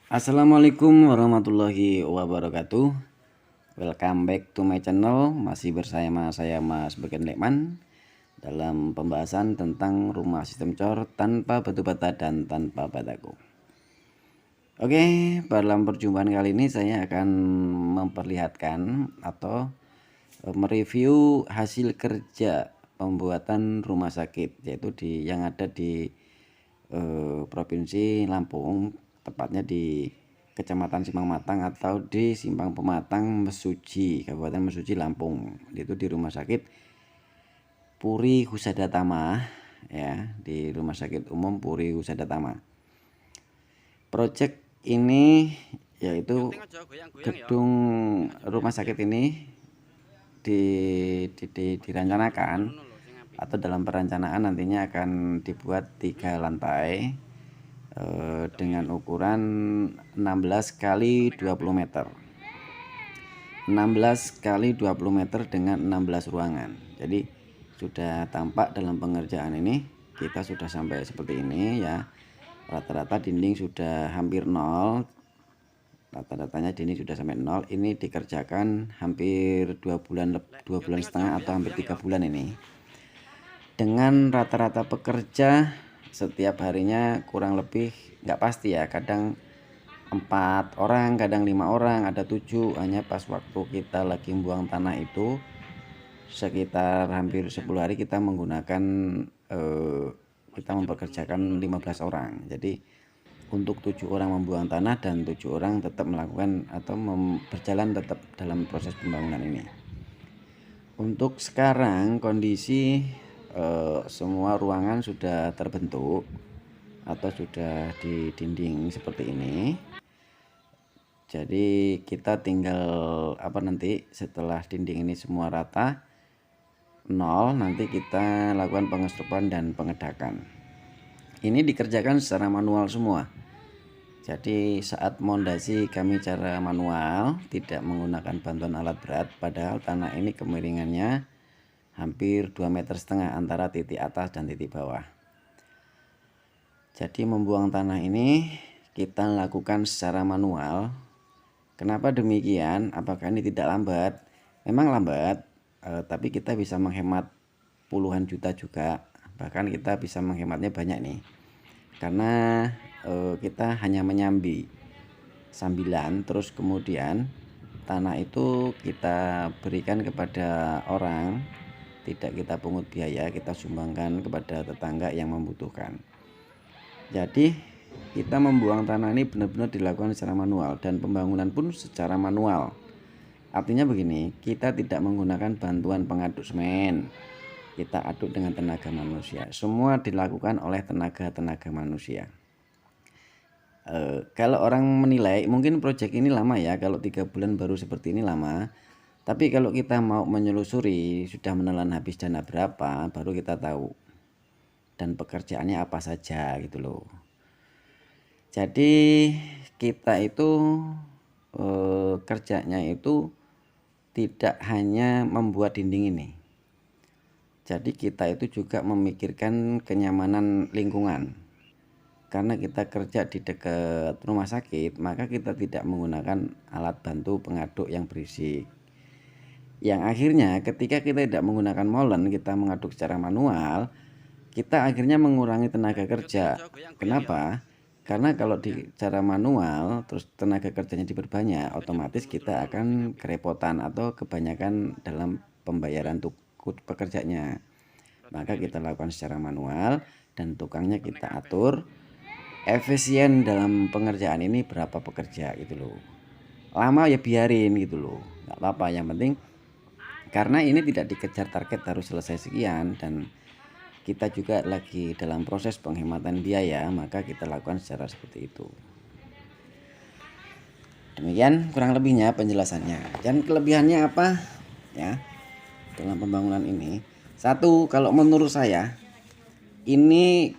Assalamualaikum warahmatullahi wabarakatuh. Welcome back to my channel. Masih bersama saya Mas Beken Lekman dalam pembahasan tentang rumah sistem cor tanpa batu bata dan tanpa bataku. Oke, dalam perjumpaan kali ini saya akan memperlihatkan atau mereview hasil kerja pembuatan rumah sakit, yaitu yang ada di Provinsi Lampung, tepatnya di Kecamatan Simpang Matang atau di Simpang Pematang Mesuji, Kabupaten Mesuji, Lampung. Itu di Rumah Sakit Puri Husada Tama, ya, di Rumah Sakit Umum Puri Husada Tama. Proyek ini yaitu gedung rumah sakit ini dirancanakan atau dalam perencanaan nantinya akan dibuat 3 lantai dengan ukuran 16 kali 20 meter 16 kali 20 meter dengan 16 ruangan. Jadi sudah tampak dalam pengerjaan ini kita sudah sampai seperti ini ya. Rata-rata dinding sudah hampir nol, rata-ratanya dinding sudah sampai nol. Ini dikerjakan hampir 2 bulan setengah atau hampir 3 bulan ini, dengan rata-rata pekerja setiap harinya kurang lebih nggak pasti ya, kadang 4 orang, kadang 5 orang, ada 7. Hanya pas waktu kita lagi buang tanah itu sekitar hampir 10 hari kita menggunakan kita mempekerjakan 15 orang. Jadi untuk 7 orang membuang tanah dan 7 orang tetap melakukan atau berjalan tetap dalam proses pembangunan ini. Untuk sekarang kondisi semua ruangan sudah terbentuk atau sudah di dinding seperti ini. Jadi kita tinggal nanti setelah dinding ini semua rata nol, nanti kita lakukan pengestrupan dan pengedakan. Ini dikerjakan secara manual semua. Jadi saat mondasi kami cara manual, tidak menggunakan bantuan alat berat, padahal tanah ini kemiringannya hampir 2,5 meter antara titik atas dan titik bawah. Jadi membuang tanah ini kita lakukan secara manual. Kenapa demikian? Apakah ini tidak lambat? Memang lambat, tapi kita bisa menghemat puluhan juta juga. Bahkan kita bisa menghematnya banyak nih, karena kita hanya menyambi sambilan, terus kemudian tanah itu kita berikan kepada orang, tidak kita pungut biaya, kita sumbangkan kepada tetangga yang membutuhkan. Jadi kita membuang tanah ini benar-benar dilakukan secara manual, dan pembangunan pun secara manual. Artinya begini, kita tidak menggunakan bantuan pengaduk semen, kita aduk dengan tenaga manusia. Semua dilakukan oleh tenaga manusia. Kalau orang menilai mungkin proyek ini lama ya, kalau 3 bulan baru seperti ini lama. Tapi kalau kita mau menyelusuri sudah menelan habis dana berapa, baru kita tahu dan pekerjaannya apa saja gitu loh. Jadi kita itu kerjanya itu tidak hanya membuat dinding ini. Jadi kita itu juga memikirkan kenyamanan lingkungan. Karena kita kerja di dekat rumah sakit, maka kita tidak menggunakan alat bantu pengaduk yang berisik. Yang akhirnya ketika kita tidak menggunakan molen, kita mengaduk secara manual, kita akhirnya mengurangi tenaga kerja. Kenapa? Karena kalau di cara manual terus tenaga kerjanya diperbanyak, otomatis kita akan kerepotan atau kebanyakan dalam pembayaran pekerjanya. Maka kita lakukan secara manual dan tukangnya kita atur efisien dalam pengerjaan ini berapa pekerja gitu loh. Lama ya biarin gitu loh, nggak apa-apa, yang penting karena ini tidak dikejar target harus selesai sekian, dan kita juga lagi dalam proses penghematan biaya, maka kita lakukan secara seperti itu. Demikian kurang lebihnya penjelasannya. Dan kelebihannya apa ya dalam pembangunan ini? Satu, kalau menurut saya ini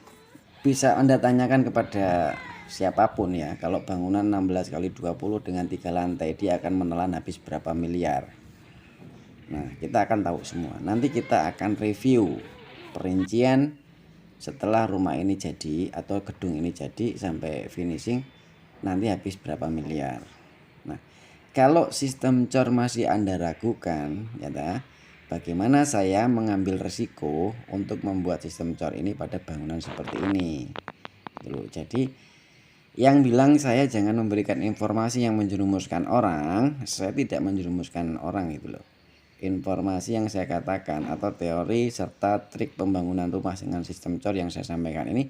bisa Anda tanyakan kepada siapapun ya, kalau bangunan 16 kali 20 dengan 3 lantai dia akan menelan habis berapa miliar. Nah, kita akan tahu semua. Nanti kita akan review perincian setelah rumah ini jadi atau gedung ini jadi sampai finishing, nanti habis berapa miliar. Nah, kalau sistem COR masih Anda ragukan, ya bagaimana saya mengambil resiko untuk membuat sistem COR ini pada bangunan seperti ini. Jadi yang bilang saya jangan memberikan informasi yang menjerumuskan orang, saya tidak menjerumuskan orang gitu loh. Informasi yang saya katakan atau teori serta trik pembangunan rumah dengan sistem COR yang saya sampaikan ini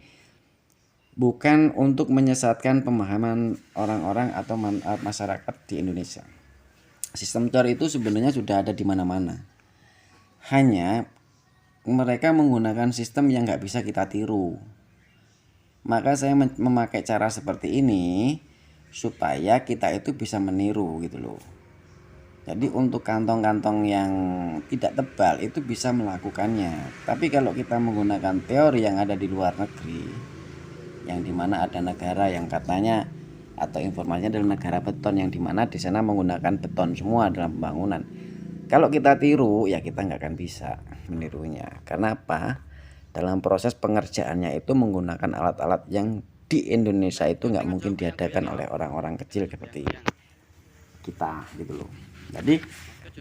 bukan untuk menyesatkan pemahaman orang-orang atau masyarakat di Indonesia. Sistem COR itu sebenarnya sudah ada di mana-mana. Hanya mereka menggunakan sistem yang nggak bisa kita tiru. Maka saya memakai cara seperti ini supaya kita itu bisa meniru gitu loh. Jadi untuk kantong-kantong yang tidak tebal itu bisa melakukannya. Tapi kalau kita menggunakan teori yang ada di luar negeri, yang dimana ada negara yang katanya atau informasinya adalah negara beton, yang dimana di sana menggunakan beton semua dalam pembangunan. Kalau kita tiru ya kita nggak akan bisa menirunya. Karena apa? Dalam proses pengerjaannya itu menggunakan alat-alat yang di Indonesia itu nggak mungkin diadakan oleh orang-orang kecil seperti kita gitu loh. Jadi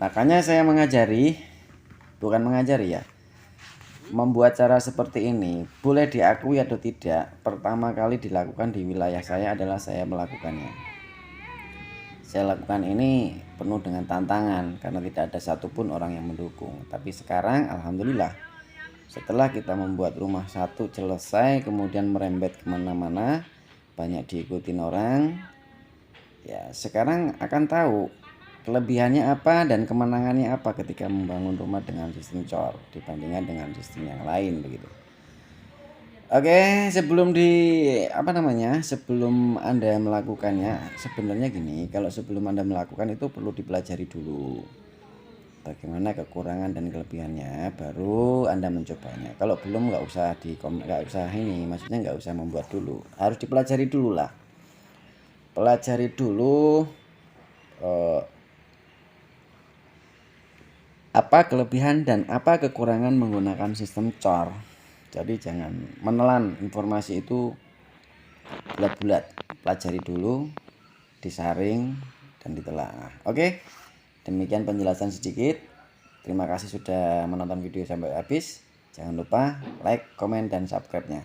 makanya saya bukan mengajari ya, membuat cara seperti ini. Boleh diakui atau tidak, pertama kali dilakukan di wilayah saya adalah saya melakukannya. Saya lakukan ini penuh dengan tantangan karena tidak ada satupun orang yang mendukung. Tapi sekarang alhamdulillah, setelah kita membuat rumah satu selesai, kemudian merembet kemana-mana, banyak diikutin orang, ya sekarang akan tahu kelebihannya apa dan kemenangannya apa ketika membangun rumah dengan sistem COR dibandingkan dengan sistem yang lain begitu. Oke, sebelum Anda melakukannya, sebenarnya gini, kalau sebelum Anda melakukan itu perlu dipelajari dulu bagaimana kekurangan dan kelebihannya, baru Anda mencobanya. Kalau belum nggak usah maksudnya nggak usah membuat dulu, harus dipelajari dulu lah. Pelajari dulu apa kelebihan dan apa kekurangan menggunakan sistem COR. Jadi jangan menelan informasi itu bulat-bulat, pelajari dulu, disaring dan ditelaah. Oke, demikian penjelasan sedikit. Terima kasih sudah menonton video sampai habis. Jangan lupa like, komen, dan subscribe-nya.